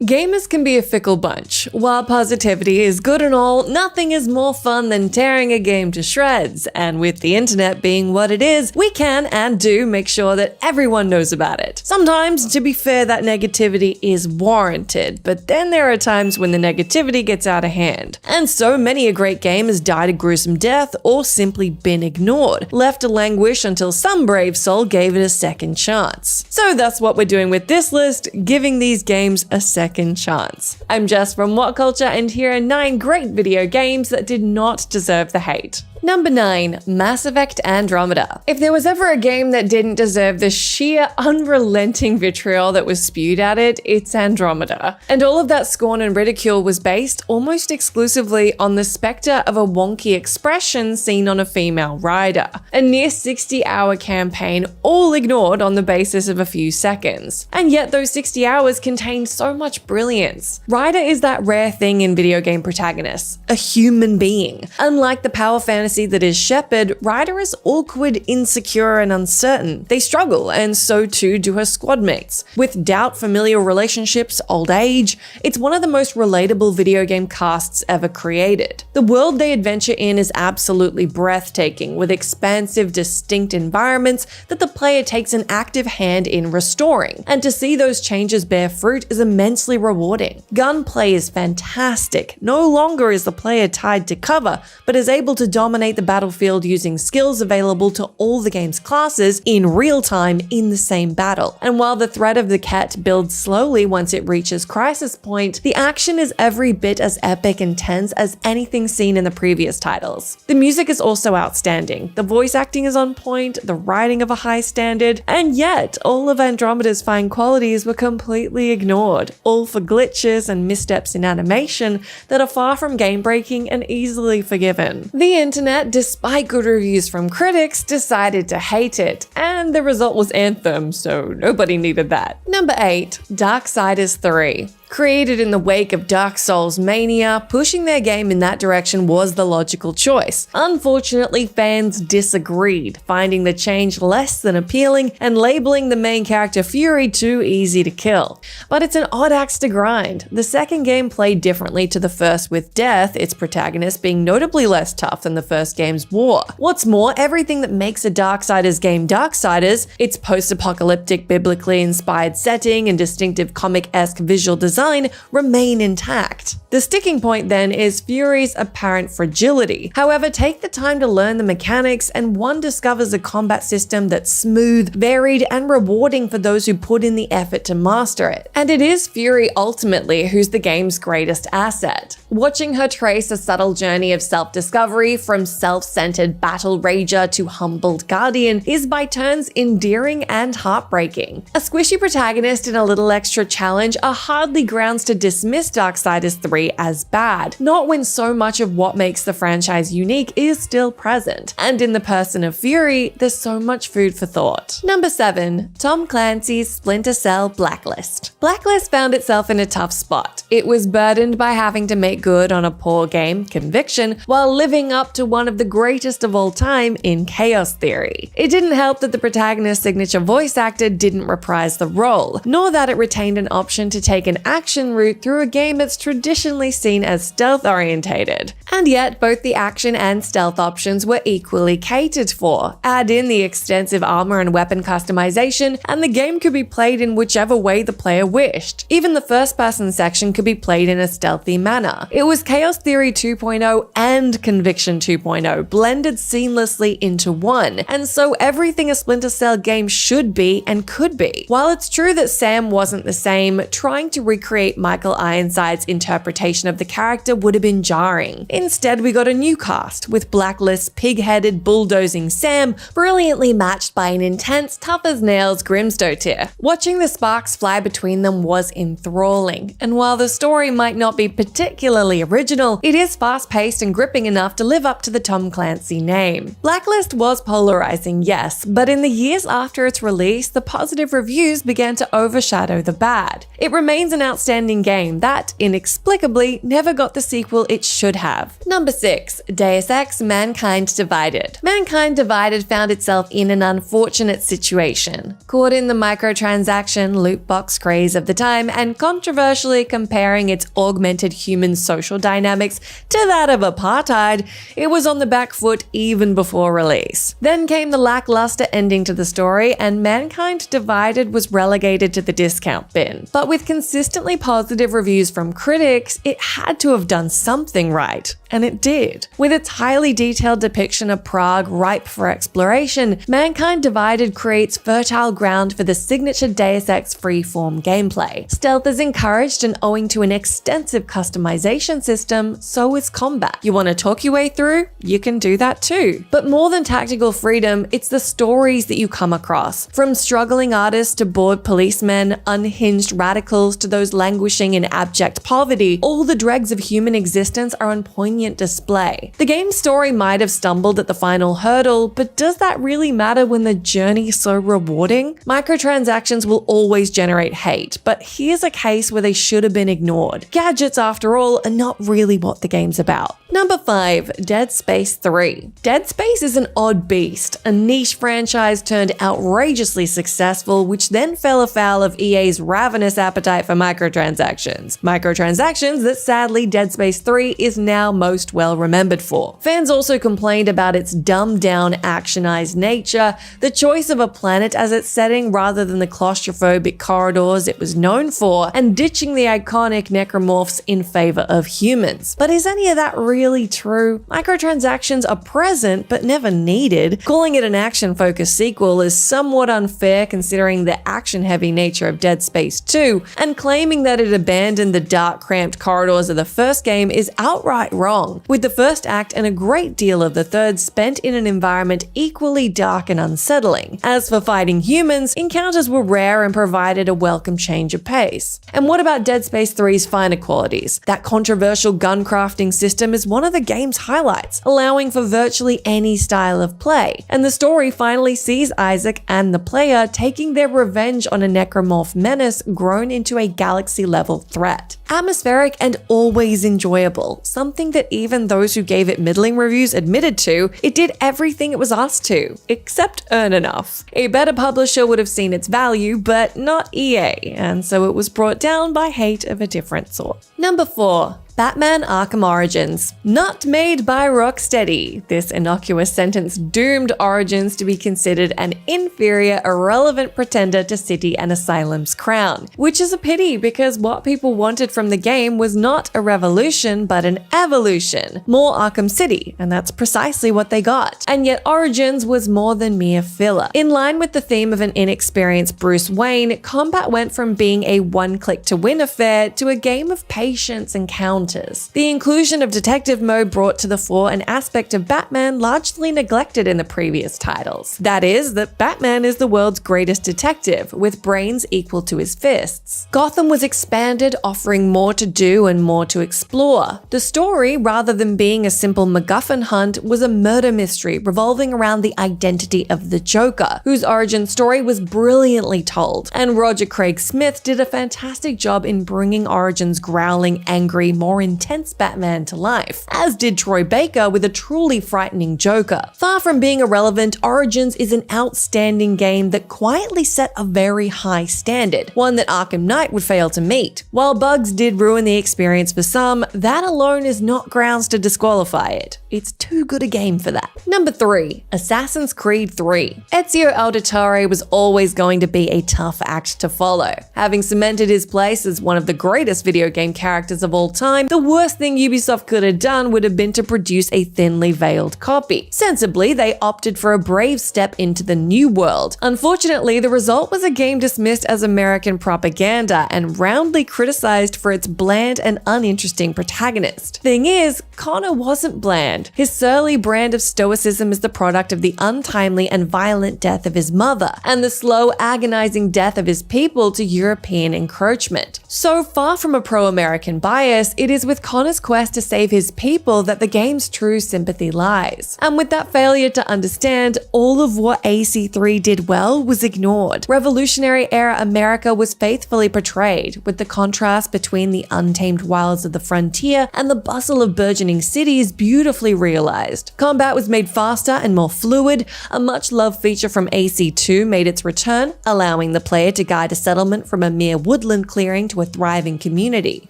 Gamers can be a fickle bunch. While positivity is good and all, nothing is more fun than tearing a game to shreds, and with the internet being what it is, we can and do make sure that everyone knows about it. Sometimes, to be fair, that negativity is warranted, but then there are times when the negativity gets out of hand. And so many a great game has died a gruesome death or simply been ignored, left to languish until some brave soul gave it a second chance. So that's what we're doing with this list, giving these games a second chance. I'm Jess from What Culture, and here are 9 great video games that did not deserve the hate. Number 9. Mass Effect Andromeda. If there was ever a game that didn't deserve the sheer, unrelenting vitriol that was spewed at it, it's Andromeda. And all of that scorn and ridicule was based almost exclusively on the specter of a wonky expression seen on a female rider. A near 60-hour campaign, all ignored on the basis of a few seconds. And yet those 60 hours contained so much brilliance. Ryder is that rare thing in video game protagonists, a human being. Unlike the power fantasy that is Shepard, Ryder is awkward, insecure, and uncertain. They struggle, and so too do her squad mates. With doubt, familial relationships, old age, it's one of the most relatable video game casts ever created. The world they adventure in is absolutely breathtaking, with expansive, distinct environments that the player takes an active hand in restoring, and to see those changes bear fruit is immensely rewarding. Gunplay is fantastic. No longer is the player tied to cover, but is able to dominate the battlefield using skills available to all the game's classes in real time in the same battle. And while the threat of the Kett builds slowly once it reaches crisis point, the action is every bit as epic and tense as anything seen in the previous titles. The music is also outstanding, the voice acting is on point, the writing of a high standard, and yet all of Andromeda's fine qualities were completely ignored, all for glitches and missteps in animation that are far from game-breaking and easily forgiven. The internet, despite good reviews from critics, decided to hate it, and the result was Anthem, so nobody needed that. Number 8. Darksiders 3. Created in the wake of Dark Souls mania, pushing their game in that direction was the logical choice. Unfortunately, fans disagreed, finding the change less than appealing and labeling the main character Fury too easy to kill. But it's an odd axe to grind. The second game played differently to the first, with Death, its protagonist, being notably less tough than the first game's War. What's more, everything that makes a Darksiders game Darksiders, its post-apocalyptic, biblically inspired setting and distinctive comic-esque visual design, remain intact. The sticking point then is Fury's apparent fragility. However, take the time to learn the mechanics and one discovers a combat system that's smooth, varied, and rewarding for those who put in the effort to master it. And it is Fury ultimately who's the game's greatest asset. Watching her trace a subtle journey of self-discovery from self-centered battle rager to humbled guardian is by turns endearing and heartbreaking. A squishy protagonist and a little extra challenge are hardly grounds to dismiss Darksiders 3 as bad, not when so much of what makes the franchise unique is still present. And in the person of Fury, there's so much food for thought. Number 7. Tom Clancy's Splinter Cell Blacklist. Blacklist found itself in a tough spot. It was burdened by having to make good on a poor game, Conviction, while living up to one of the greatest of all time in Chaos Theory. It didn't help that the protagonist's signature voice actor didn't reprise the role, nor that it retained an option to take an action route through a game that's traditionally seen as stealth-orientated. And yet, both the action and stealth options were equally catered for. Add in the extensive armor and weapon customization, and the game could be played in whichever way the player wished. Even the first-person section could be played in a stealthy manner. It was Chaos Theory 2.0 and Conviction 2.0 blended seamlessly into one, and so everything a Splinter Cell game should be and could be. While it's true that Sam wasn't the same, trying to recreate Michael Ironside's interpretation of the character would have been jarring. Instead, we got a new cast, with Blacklist's pig-headed, bulldozing Sam brilliantly matched by an intense, tough-as-nails Grimstotir. Watching the sparks fly between them was enthralling, and while the story might not be particularly original, it is fast-paced and gripping enough to live up to the Tom Clancy name. Blacklist was polarizing, yes, but in the years after its release, the positive reviews began to overshadow the bad. It remains an outstanding game that, inexplicably, never got the sequel it should have. Number 6. Deus Ex: Mankind Divided. Mankind Divided found itself in an unfortunate situation. Caught in the microtransaction loot box craze of the time and controversially comparing its augmented human social dynamics to that of apartheid, it was on the back foot even before release. Then came the lackluster ending to the story, and Mankind Divided was relegated to the discount bin. But with consistently positive reviews from critics, it had to have done something right. And it did. With its highly detailed depiction of Prague ripe for exploration, Mankind Divided creates fertile ground for the signature Deus Ex freeform gameplay. Stealth is encouraged, and owing to an extensive customization system, so is combat. You want to talk your way through? You can do that too. But more than tactical freedom, it's the stories that you come across. From struggling artists to bored policemen, unhinged radicals to those languishing in abject poverty, all the dregs of human existence are on poignant display. The game's story might have stumbled at the final hurdle, but does that really matter when the journey is so rewarding? Microtransactions will always generate hate, but here's a case where they should have been ignored. Gadgets, after all, are not really what the game's about. Number 5. Dead Space 3. Dead Space is an odd beast, a niche franchise turned outrageously successful, which then fell afoul of EA's ravenous appetite for microtransactions. Microtransactions that sadly Dead Space 3 is now most well remembered for. Fans also complained about its dumbed-down, actionized nature, the choice of a planet as its setting rather than the claustrophobic corridors it was known for, and ditching the iconic necromorphs in favor of humans. But is any of that really true? Microtransactions are present but never needed. Calling it an action-focused sequel is somewhat unfair considering the action-heavy nature of Dead Space 2, and claiming that it abandoned the dark, cramped corridors of the first game is outright wrong, with the first act and a great deal of the third spent in an environment equally dark and unsettling. As for fighting humans, encounters were rare and provided a welcome change of pace. And what about Dead Space 3's finer qualities? That controversial gun crafting system is one of the game's highlights, allowing for virtually any style of play, and the story finally sees Isaac and the player taking their revenge on a necromorph menace grown into a galaxy-level threat. Atmospheric and always enjoyable, something that even those who gave it middling reviews admitted to, it did everything it was asked to, except earn enough. A better publisher would have seen its value, but not EA, and so it was brought down by hate of a different sort. Number 4. Batman Arkham Origins. Not made by Rocksteady. This innocuous sentence doomed Origins to be considered an inferior, irrelevant pretender to City and Asylum's crown. Which is a pity, because what people wanted from the game was not a revolution, but an evolution. More Arkham City, and that's precisely what they got. And yet Origins was more than mere filler. In line with the theme of an inexperienced Bruce Wayne, combat went from being a one-click-to-win affair to a game of patience and counters. The inclusion of detective mode brought to the fore an aspect of Batman largely neglected in the previous titles. That is, that Batman is the world's greatest detective, with brains equal to his fists. Gotham was expanded, offering more to do and more to explore. The story, rather than being a simple MacGuffin hunt, was a murder mystery revolving around the identity of the Joker, whose origin story was brilliantly told, and Roger Craig Smith did a fantastic job in bringing Origins' growling, angry, more intense Batman to life, as did Troy Baker with a truly frightening Joker. Far from being irrelevant, Origins is an outstanding game that quietly set a very high standard, one that Arkham Knight would fail to meet. While bugs did ruin the experience for some, that alone is not grounds to disqualify it. It's too good a game for that. Number 3. Assassin's Creed 3. Ezio Auditore was always going to be a tough act to follow. Having cemented his place as one of the greatest video game characters of all time, the worst thing Ubisoft could have done would have been to produce a thinly veiled copy. Sensibly, they opted for a brave step into the new world. Unfortunately, the result was a game dismissed as American propaganda and roundly criticized for its bland and uninteresting protagonist. Thing is, Connor wasn't bland. understand. His surly brand of stoicism is the product of the untimely and violent death of his mother, and the slow, agonizing death of his people to European encroachment. So far from a pro-American bias, it is with Connor's quest to save his people that the game's true sympathy lies. And with that failure to understand, all of what AC3 did well was ignored. Revolutionary-era America was faithfully portrayed, with the contrast between the untamed wilds of the frontier and the bustle of burgeoning cities beautifully realized. Combat was made faster and more fluid. A much-loved feature from AC2 made its return, allowing the player to guide a settlement from a mere woodland clearing to a thriving community.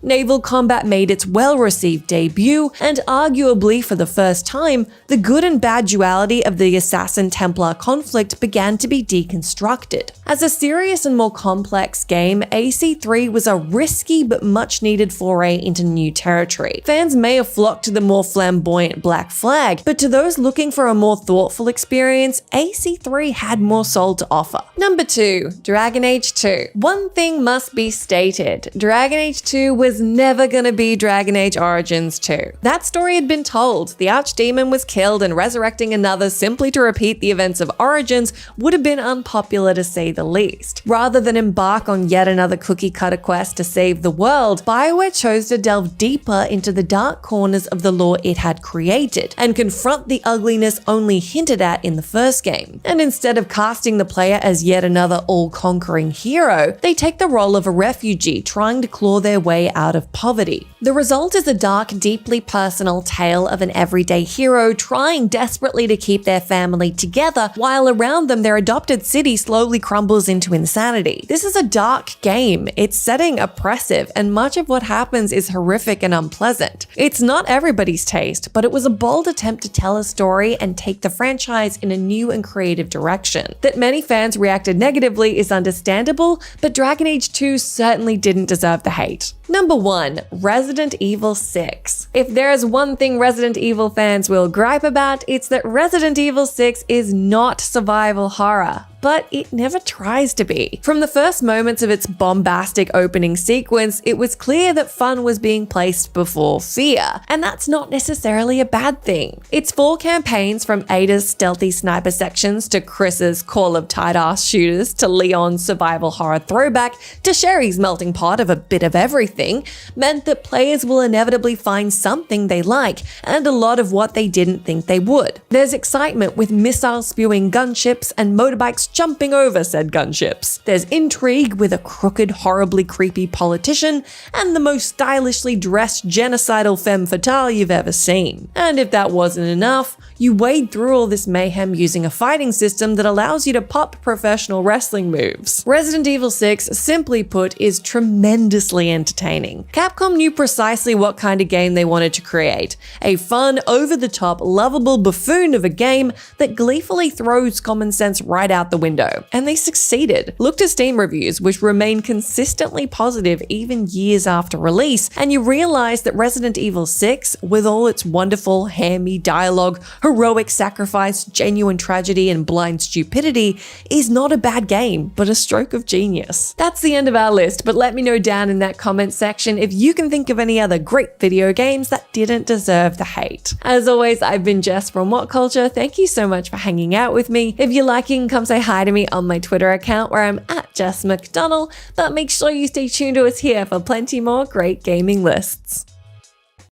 Naval combat made its well-received debut, and arguably for the first time, the good and bad duality of the Assassin-Templar conflict began to be deconstructed. As a serious and more complex game, AC3 was a risky but much-needed foray into new territory. Fans may have flocked to the more flamboyant Black Flag, but to those looking for a more thoughtful experience, AC3 had more soul to offer. Number 2. Dragon Age 2. One thing must be stated, Dragon Age 2 was never gonna be Dragon Age Origins 2. That story had been told, the Archdemon was killed, and resurrecting another simply to repeat the events of Origins would have been unpopular to say the least. Rather than embark on yet another cookie-cutter quest to save the world, BioWare chose to delve deeper into the dark corners of the lore it had created, and confront the ugliness only hinted at in the first game. And instead of casting the player as yet another all-conquering hero, they take the role of a refugee trying to claw their way out of poverty. The result is a dark, deeply personal tale of an everyday hero trying desperately to keep their family together, while around them their adopted city slowly crumbles into insanity. This is a dark game, its setting oppressive, and much of what happens is horrific and unpleasant. It's not everybody's taste, but it was a bold attempt to tell a story and take the franchise in a new and creative direction. That many fans reacted negatively is understandable, but Dragon Age 2 certainly didn't deserve the hate. Number 1. Resident Evil 6. If there is one thing Resident Evil fans will gripe about, it's that Resident Evil 6 is not survival horror. But it never tries to be. From the first moments of its bombastic opening sequence, it was clear that fun was being placed before fear, and that's not necessarily a bad thing. Its 4 campaigns, from Ada's stealthy sniper sections to Chris's Call of tight-ass shooters to Leon's survival horror throwback to Sherry's melting pot of a bit of everything, meant that players will inevitably find something they like, and a lot of what they didn't think they would. There's excitement with missile-spewing gunships and motorbikes jumping over said gunships. There's intrigue with a crooked, horribly creepy politician, and the most stylishly dressed genocidal femme fatale you've ever seen. And if that wasn't enough, you wade through all this mayhem using a fighting system that allows you to pop professional wrestling moves. Resident Evil 6, simply put, is tremendously entertaining. Capcom knew precisely what kind of game they wanted to create. A fun, over-the-top, lovable buffoon of a game that gleefully throws common sense right out the window. And they succeeded. Look to Steam reviews, which remain consistently positive even years after release, and you realize that Resident Evil 6, with all its wonderful, hammy dialogue, heroic sacrifice, genuine tragedy, and blind stupidity, is not a bad game, but a stroke of genius. That's the end of our list, but let me know down in that comment section if you can think of any other great video games that didn't deserve the hate. As always, I've been Jess from What Culture. Thank you so much for hanging out with me. If you're liking, come say hi to me on my Twitter account where I'm at Jess McDonnell, but make sure you stay tuned to us here for plenty more great gaming lists.